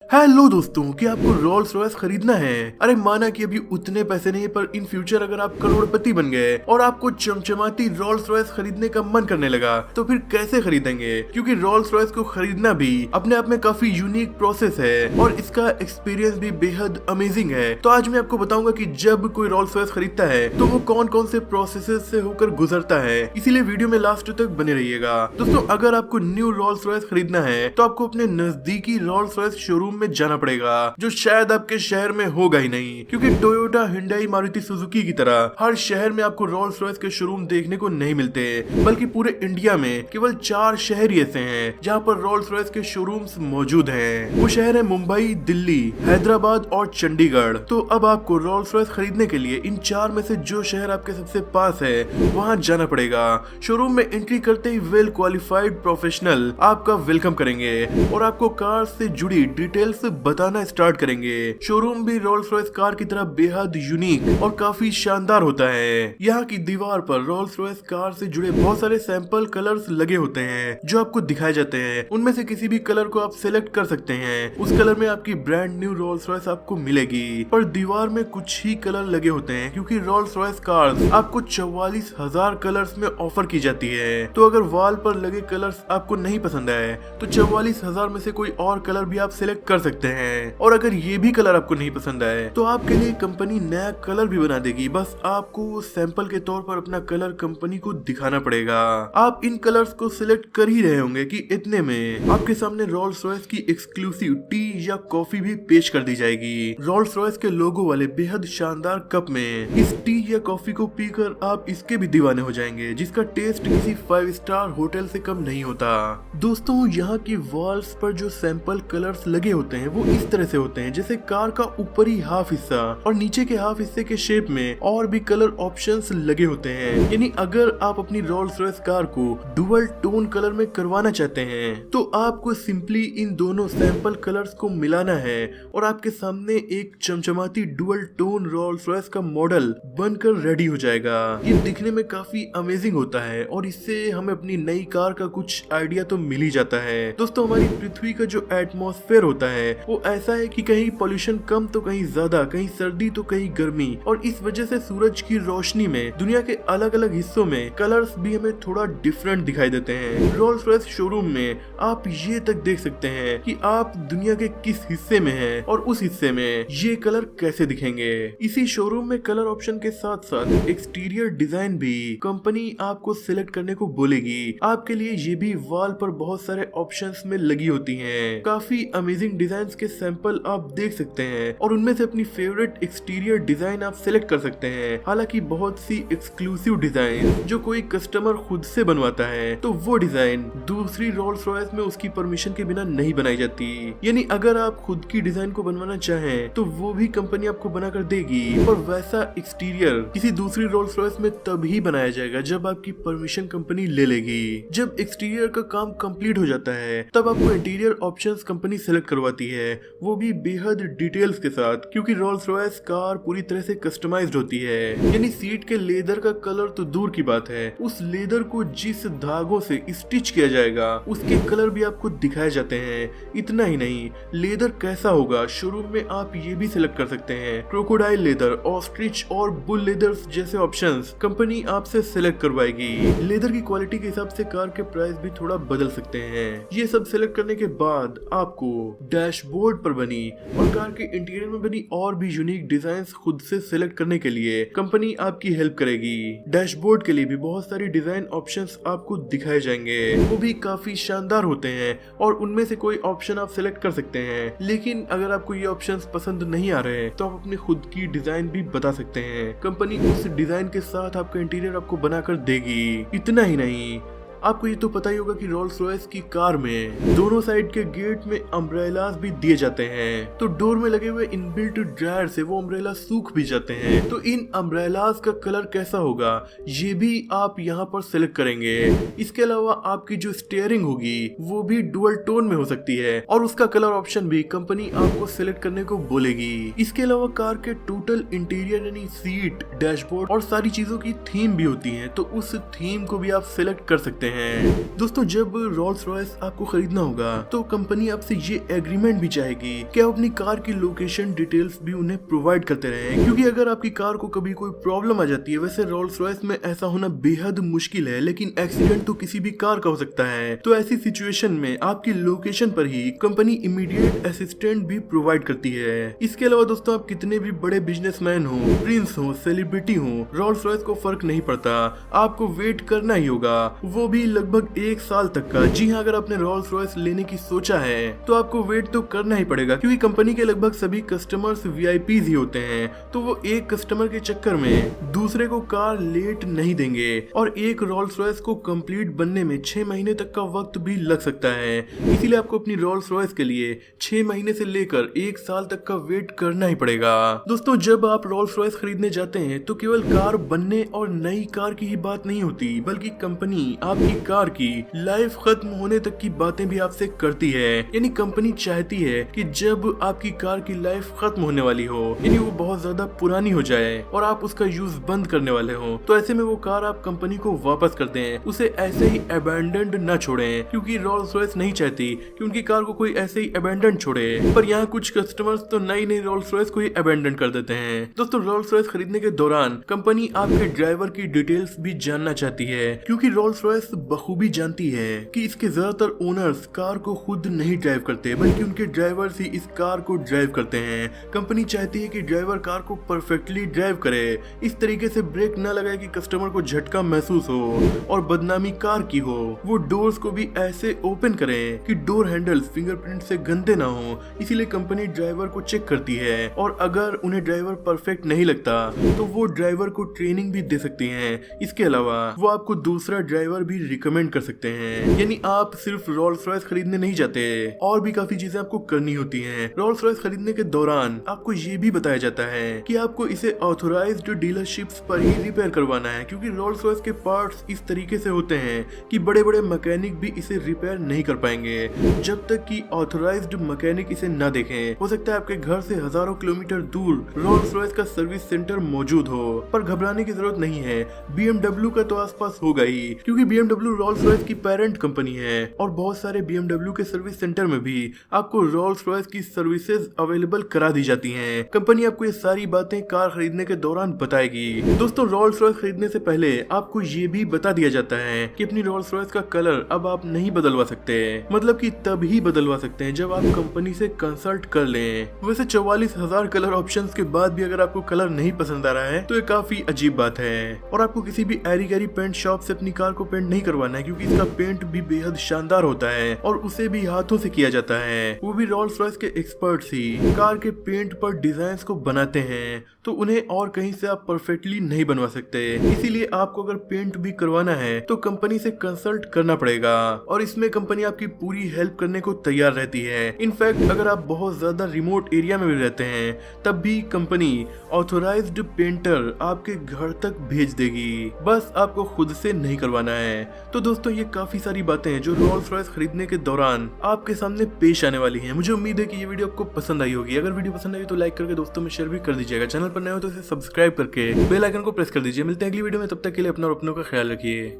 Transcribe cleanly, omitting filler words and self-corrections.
Hello दोस्तों, क्या आपको रोल्स रॉयस खरीदना है? अरे माना कि अभी उतने पैसे नहीं, पर इन फ्यूचर अगर आप करोड़पति बन गए और आपको चमचमाती रोल्स रॉयस खरीदने का मन करने लगा, तो फिर कैसे खरीदेंगे? क्योंकि रोल्स रॉयस को खरीदना भी अपने आप में काफी यूनिक प्रोसेस है और इसका एक्सपीरियंस भी बेहद अमेजिंग है। तो आज मैं आपको बताऊंगा कि जब कोई रोल्स रॉयस खरीदता है तो वो कौन कौन से प्रोसेस से होकर गुजरता है। इसीलिए वीडियो में लास्ट तक बने रहिएगा। दोस्तों, अगर आपको न्यू रोल्स रॉयस खरीदना है तो आपको अपने नजदीकी रोल्स रॉयस शोरूम में जाना पड़ेगा, जो शायद आपके शहर में होगा ही नहीं, क्योंकि टोयोटा, हिंडई, मारुति सुजुकी की तरह हर शहर में आपको रोल्स रॉयस के शोरूम देखने को नहीं मिलते, बल्कि पूरे इंडिया में केवल 4 शहर ही ऐसे हैं जहां पर रोल्स रॉयस के शोरूम्स मौजूद हैं। वो शहर है मुंबई, दिल्ली, हैदराबाद और चंडीगढ़। तो अब आपको रोल्स रॉयस खरीदने के लिए इन 4 में से जो शहर आपके सबसे पास है वहां जाना पड़ेगा। शोरूम में एंट्री करते ही वेल क्वालिफाइड प्रोफेशनल आपका वेलकम करेंगे और आपको कार से जुड़ी डिटेल्स बताना स्टार्ट करेंगे। शोरूम भी रोल्स रॉयस कार की तरह बेहद यूनिक और काफी शानदार होता है। यहाँ की दीवार पर रोल्स रॉयस कार से जुड़े बहुत सारे सैंपल कलर्स लगे होते हैं जो आपको दिखाए जाते हैं। उनमें से किसी भी कलर को आप सिलेक्ट कर सकते हैं। उस कलर में आपकी ब्रांड न्यू रोल्स रॉयस आपको मिलेगी। पर दीवार में कुछ ही कलर लगे होते हैं, क्योंकि रोल्स रॉयस कार्स आपको 44,000 कलर्स में ऑफर की जाती है। तो अगर वॉल पर लगे कलर्स आपको नहीं पसंद आए तो 44,000 में से कोई और कलर भी आप सिलेक्ट कर सकते हैं। और अगर ये भी कलर आपको नहीं पसंद आए तो आपके लिए कंपनी नया कलर भी बना देगी। बस आपको सैंपल के तौर पर अपना कलर कंपनी को दिखाना पड़ेगा। आप इन कलर्स को सिलेक्ट कर ही रहे होंगे कि इतने में आपके सामने रोल्स रॉयस की एक्सक्लूसिव टी या कॉफी भी पेश कर दी जाएगी। रोल्स रॉयस के लोगो वाले बेहद शानदार कप में इस टी या कॉफी को पीकर आप इसके भी दीवाने हो जाएंगे, जिसका टेस्ट किसी 5 स्टार होटल से कम नहीं होता। दोस्तों, यहाँ की वॉल्स पर जो सैंपल कलर्स लगे होते हैं वो इस तरह से होते हैं जैसे कार का ऊपरी हाफ हिस्सा और नीचे के हाफ हिस्से के शेप में और भी कलर ऑप्शंस लगे होते हैं। यानी अगर आप अपनी रोल्स रॉयस कार को डुअल टोन कलर में करवाना चाहते हैं तो आपको सिंपली इन दोनों सैंपल कलर्स को मिलाना है और आपके सामने एक चमचमाती डुअल टोन रोल्स रॉयस का मॉडल बनकर रेडी हो जाएगा। ये दिखने में काफी अमेजिंग होता है और इससे हमें अपनी नई कार का कुछ आइडिया तो मिल ही जाता है। दोस्तों, हमारी पृथ्वी का जो एटमॉस्फेयर होता है वो ऐसा है कि कहीं पॉल्यूशन कम तो कहीं ज्यादा, कहीं सर्दी तो कहीं गर्मी, और इस वजह से सूरज की रोशनी में दुनिया के अलग अलग हिस्सों में कलर्स भी हमें थोड़ा डिफरेंट दिखाई देते हैं। रोल्स रॉयस शोरूम में आप ये तक देख सकते हैं कि आप दुनिया के किस हिस्से में हैं और उस हिस्से में ये कलर कैसे दिखेंगे। इसी शोरूम में कलर ऑप्शन के साथ साथ एक्सटीरियर डिजाइन भी कंपनी आपको सिलेक्ट करने को बोलेगी। आपके लिए ये भी वॉल पर बहुत सारे ऑप्शंस में लगी होती हैं। काफी अमेजिंग डिजाइन के सैंपल आप देख सकते हैं और उनमें से अपनी फेवरेट एक्सटीरियर डिजाइन आप सिलेक्ट कर सकते हैं। हालांकि बहुत सी एक्सक्लूसिव डिजाइन जो कोई कस्टमर खुद से बनवाता है तो वो डिजाइन दूसरी रोल्स रॉयस में उसकी परमिशन के बिना नहीं बनाई जाती। यानी अगर आप खुद की डिजाइन को बनवाना चाहें तो वो भी कंपनी आपको बनाकर देगी, और वैसा एक्सटीरियर किसी दूसरी रोल्स रॉयस में तभी बनाया जाएगा जब आपकी परमिशन कंपनी ले लेगी। जब एक्सटीरियर का काम कंप्लीट हो जाता है तब आपको इंटीरियर ऑप्शंस कंपनी सिलेक्ट करवाती है, वो भी बेहद डिटेल्स के साथ, क्योंकि रोल्स रॉयस कार पूरी तरह से कस्टमाइज्ड होती है। यानी सीट के लेदर का कलर तो दूर की बात है, उस लेदर को जिस धागों से स्टिच किया जाएगा उसके कलर भी आपको दिखाए जाते हैं। इतना ही नहीं, लेदर कैसा होगा शोरूम में आप ये भी सिलेक्ट कर सकते हैं। क्रोकोडाइल लेदर, ऑस्ट्रिच और बुल लेदर्स जैसे ऑप्शंस कंपनी आपसे सिलेक्ट करवाएगी। लेदर की क्वालिटी के हिसाब से कार के प्राइस भी थोड़ा बदल सकते हैं। ये सब सिलेक्ट करने के बाद आपको डैशबोर्ड पर बनी और कार के इंटीरियर में बनी और भी यूनिक डिजाइन्स खुद से सिलेक्ट करने के लिए कंपनी आपकी हेल्प करेगी। डैशबोर्ड के लिए भी बहुत सारी डिजाइन ऑप्शंस आपको दिखाए जाएंगे, वो भी काफी शानदार होते हैं और उनमें से कोई ऑप्शन आप सिलेक्ट कर सकते हैं। लेकिन अगर आपको ये ऑप्शंस पसंद नहीं आ रहे तो आप अपनी खुद की डिजाइन भी बता सकते हैं। कंपनी उस डिजाइन के साथ आपका इंटीरियर आपको बनाकर देगी। इतना ही नहीं, आपको ये तो पता ही होगा कि रोल्स रॉयस की कार में दोनों साइड के गेट में अम्ब्रेलास भी दिए जाते हैं, तो डोर में लगे हुए इनबिल्ट ड्रायर से वो अम्ब्रेला सूख भी जाते हैं। तो इन अम्ब्रेलास का कलर कैसा होगा ये भी आप यहाँ पर सिलेक्ट करेंगे। इसके अलावा आपकी जो स्टीयरिंग होगी वो भी डुअल टोन में हो सकती है और उसका कलर ऑप्शन भी कंपनी आपको सिलेक्ट करने को बोलेगी। इसके अलावा कार के टोटल इंटीरियर यानी सीट, डैशबोर्ड और सारी चीजों की थीम भी होती है, तो उस थीम को भी आप सिलेक्ट कर सकते हैं। हैं। दोस्तों जब रोल्स रॉयस आपको खरीदना होगा तो कंपनी आपसे ये एग्रीमेंट भी चाहेगी कि आप अपनी कार की लोकेशन डिटेल्स भी उन्हें प्रोवाइड करते रहें, क्योंकि अगर आपकी कार को कभी कोई प्रॉब्लम आ जाती है, वैसे रोल्स रॉयस में ऐसा होना बेहद मुश्किल है, लेकिन एक्सीडेंट तो किसी भी कार का हो सकता है। तो ऐसी सिचुएशन में आपकी लोकेशन पर ही कंपनी इमीडिएट असिस्टेंट भी प्रोवाइड करती है। इसके अलावा दोस्तों आप कितने भी बड़े बिजनेसमैन हो, प्रिंस हो, सेलिब्रिटी हो, रोल्स रॉयस को फर्क नहीं पड़ता, आपको वेट करना ही होगा, वो भी लगभग 1 साल तक का। जी हाँ, अगर आपने रोल्स रॉयस लेने की सोचा है तो आपको वेट तो करना ही पड़ेगा, क्योंकि कंपनी के लगभग सभी कस्टमर्स वीआईपीज ही होते हैं। तो वो एक कस्टमर के चक्कर में दूसरे को कार लेट नहीं देंगे, और एक रोल्स रॉयस को कंप्लीट बनने में 6 महीने तक का वक्त भी लग सकता है। इसीलिए आपको अपनी रोल्स रॉयस के लिए 6 महीने से लेकर 1 साल तक का वेट करना ही पड़ेगा। दोस्तों जब आप रोल्स रॉयस खरीदने जाते हैं तो केवल कार बनने और नई कार की ही बात नहीं होती, बल्कि कंपनी आपकी कार की लाइफ खत्म होने तक की बातें भी आपसे करती है। यानी कंपनी चाहती है कि जब आपकी कार की लाइफ खत्म होने वाली हो, यानी वो बहुत ज्यादा पुरानी हो जाए और आप उसका यूज बंद करने वाले हो, तो ऐसे में वो कार आप कंपनी को वापस कर दें, उसे ऐसे ही अबैंडन्ड न छोड़ें, क्योंकि रोल्स रॉयस नहीं चाहती कि उनकी कार को कोई ऐसे ही अबैंडन छोड़े। पर यहाँ कुछ कस्टमर्स तो नई रोल्स रॉयस को ही अबैंडन कर देते हैं। दोस्तों रोल्स रॉयस खरीदने के दौरान कंपनी आपके ड्राइवर की डिटेल्स भी जानना चाहती है, क्योंकि रोल्स रॉयस बखूबी जानती है कि इसके ज्यादातर ओनर्स कार को खुद नहीं ड्राइव करते, बल्कि उनके ड्राइवर्स ही इस कार को ड्राइव करते हैं। कंपनी चाहती है कि ड्राइवर कार को परफेक्टली ड्राइव करे, इस तरीके से ब्रेक न लगाए कि कस्टमर को झटका महसूस हो और बदनामी कार की हो। वो डोर्स को भी ऐसे ओपन करें कि डोर हैंडल्स फिंगरप्रिंट से गंदे ना हो। इसीलिए कंपनी ड्राइवर को चेक करती है, और अगर उन्हें ड्राइवर परफेक्ट नहीं लगता तो वो ड्राइवर को ट्रेनिंग भी दे सकती हैं। इसके अलावा वो आपको दूसरा ड्राइवर भी रिकमेंड कर सकते हैं। यानी आप सिर्फ रोल्स रॉयस खरीदने नहीं जाते, और भी काफी चीजें आपको करनी होती हैं। रोल्स रॉयस खरीदने के दौरान आपको ये भी बताया जाता है कि आपको इसे ऑथोराइज्ड डीलरशिप्स पर ही रिपेयर करवाना है, क्योंकि रोल्स रॉयस के पार्ट्स इस तरीके से होते हैं कि बड़े बड़े मैकेनिक भी इसे रिपेयर नहीं कर पाएंगे जब तक कि ऑथोराइज्ड मैकेनिक इसे न देखें। हो सकता है आपके घर से हजारों किलोमीटर दूर रोल्स रॉयस का सर्विस सेंटर मौजूद हो, पर घबराने की जरूरत नहीं है। BMW का तो आसपास होगा ही, क्योंकि BMW रोल्स रॉयस की पेरेंट कंपनी है, और बहुत सारे BMW के सर्विस सेंटर में भी आपको रोल्स रॉयस की सर्विसेज अवेलेबल करा दी जाती हैं। कंपनी आपको ये सारी बातें कार खरीदने के दौरान बताएगी। दोस्तों रोल्स रॉयस खरीदने से पहले आपको ये भी बता दिया जाता है कि अपनी रोल्स रॉयस का कलर अब आप नहीं बदलवा सकते, मतलब कि तब ही बदलवा सकते हैं जब आप कंपनी से कंसल्ट कर लें। वैसे 44,000 कलर ऑप्शंस के बाद भी अगर आपको कलर नहीं पसंद आ रहा है तो ये काफी अजीब बात है। और आपको किसी भी एरी गैरी पेंट शॉप से अपनी कार को पेंट नहीं करवाना है, क्योंकि इसका पेंट भी बेहद शानदार होता है और उसे भी हाथों से किया जाता है। वो भी रोल्स रॉयस के एक्सपर्ट्स ही कार के पेंट पर डिजाइन को बनाते हैं, तो उन्हें और कहीं से आप परफेक्टली नहीं बनवा सकते। इसीलिए आपको अगर पेंट भी करवाना है तो कंपनी से कंसल्ट करना पड़ेगा, और इसमें कंपनी आपकी पूरी हेल्प करने को तैयार रहती है। इनफैक्ट अगर आप बहुत ज्यादा रिमोट एरिया में भी रहते हैं तब भी कंपनी ऑथोराइज्ड पेंटर आपके घर तक भेज देगी, बस आपको खुद से नहीं करवाना है। तो दोस्तों ये काफी सारी बातें हैं जो रोल्स रॉयस खरीदने के दौरान आपके सामने पेश आने वाली हैं। मुझे उम्मीद है कि ये वीडियो आपको पसंद आई होगी। अगर वीडियो पसंद आई तो लाइक करके दोस्तों में शेयर भी कर दीजिएगा। चैनल पर नए हो तो इसे सब्सक्राइब करके बेल आइकन को प्रेस कर दीजिए। मिलते हैं अगली वीडियो में, तब तक के लिए अपना और अपनों का ख्याल रखिए।